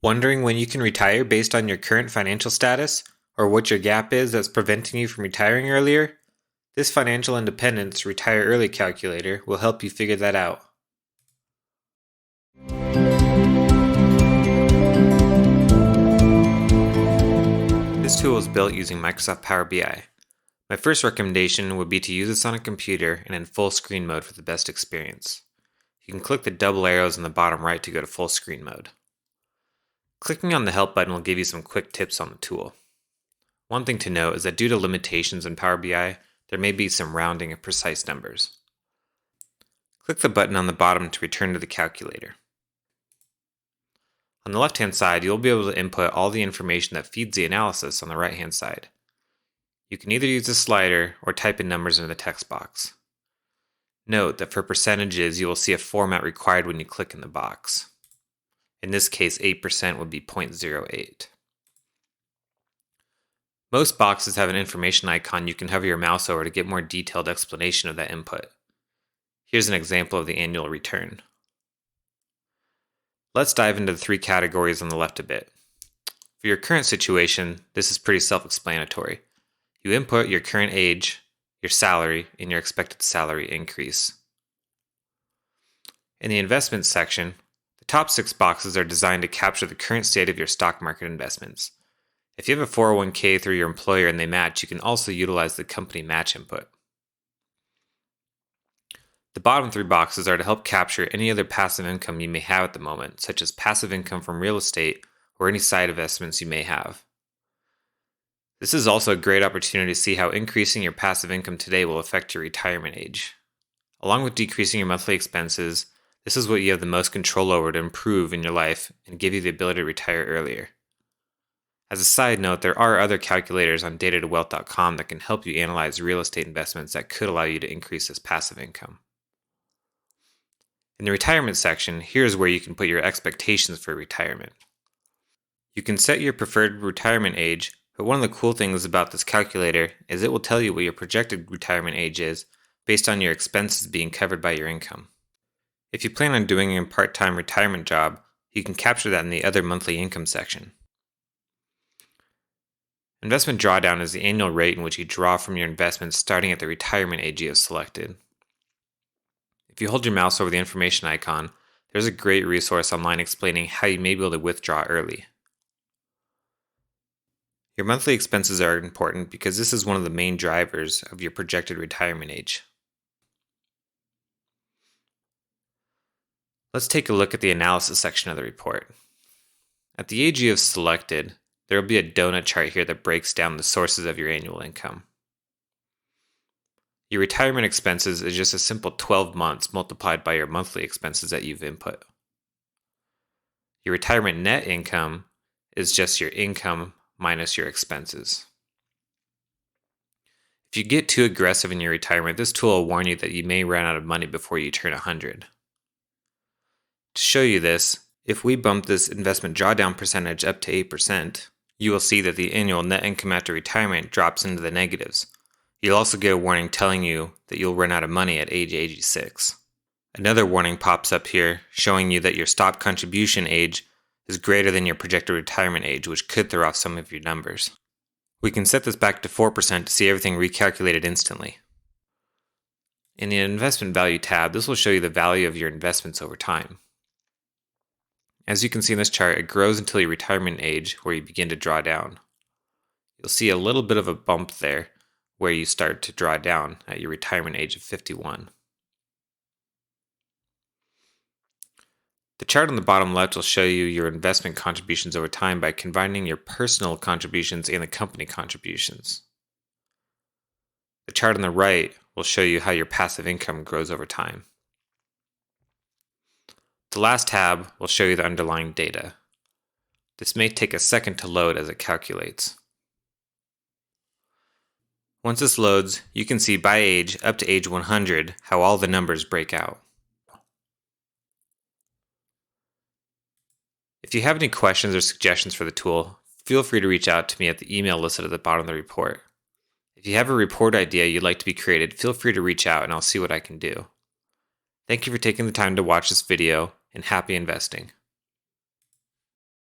Wondering when you can retire based on your current financial status, or what your gap is that's preventing you from retiring earlier? This Financial Independence Retire Early calculator will help you figure that out. This tool is built using Microsoft Power BI. My first recommendation would be to use this on a computer and in full screen mode for the best experience. You can click the double arrows in the bottom right to go to full screen mode. Clicking on the Help button will give you some quick tips on the tool. One thing to note is that due to limitations in Power BI, there may be some rounding of precise numbers. Click the button on the bottom to return to the calculator. On the left-hand side, you'll be able to input all the information that feeds the analysis on the right-hand side. You can either use the slider or type in numbers into the text box. Note that for percentages, you will see a format required when you click in the box. In this case, 8% would be 0.08. Most boxes have an information icon you can hover your mouse over to get more detailed explanation of that input. Here's an example of the annual return. Let's dive into the three categories on the left a bit. For your current situation, this is pretty self-explanatory. You input your current age, your salary, and your expected salary increase. In the investments section, the top 6 boxes are designed to capture the current state of your stock market investments. If you have a 401k through your employer and they match, you can also utilize the company match input. The bottom 3 boxes are to help capture any other passive income you may have at the moment, such as passive income from real estate or any side investments you may have. This is also a great opportunity to see how increasing your passive income today will affect your retirement age. Along with decreasing your monthly expenses, this is what you have the most control over to improve in your life and give you the ability to retire earlier. As a side note, there are other calculators on DataToWealth.com that can help you analyze real estate investments that could allow you to increase this passive income. In the retirement section, here's where you can put your expectations for retirement. You can set your preferred retirement age, but one of the cool things about this calculator is it will tell you what your projected retirement age is based on your expenses being covered by your income. If you plan on doing a part-time retirement job, you can capture that in the other monthly income section. Investment drawdown is the annual rate in which you draw from your investments starting at the retirement age you have selected. If you hold your mouse over the information icon, there's a great resource online explaining how you may be able to withdraw early. Your monthly expenses are important because this is one of the main drivers of your projected retirement age. Let's take a look at the analysis section of the report. At the age you have selected, there will be a donut chart here that breaks down the sources of your annual income. Your retirement expenses is just a simple 12 months multiplied by your monthly expenses that you've input. Your retirement net income is just your income minus your expenses. If you get too aggressive in your retirement, this tool will warn you that you may run out of money before you turn 100. To show you this, if we bump this investment drawdown percentage up to 8%, you will see that the annual net income after retirement drops into the negatives. You'll also get a warning telling you that you'll run out of money at age 86. Another warning pops up here showing you that your stop contribution age is greater than your projected retirement age, which could throw off some of your numbers. We can set this back to 4% to see everything recalculated instantly. In the Investment Value tab, this will show you the value of your investments over time. As you can see in this chart, it grows until your retirement age where you begin to draw down. You'll see a little bit of a bump there where you start to draw down at your retirement age of 51. The chart on the bottom left will show you your investment contributions over time by combining your personal contributions and the company contributions. The chart on the right will show you how your passive income grows over time. The last tab will show you the underlying data. This may take a second to load as it calculates. Once this loads, you can see by age up to age 100 how all the numbers break out. If you have any questions or suggestions for the tool, feel free to reach out to me at the email listed at the bottom of the report. If you have a report idea you'd like to be created, feel free to reach out and I'll see what I can do. Thank you for taking the time to watch this video, and happy investing.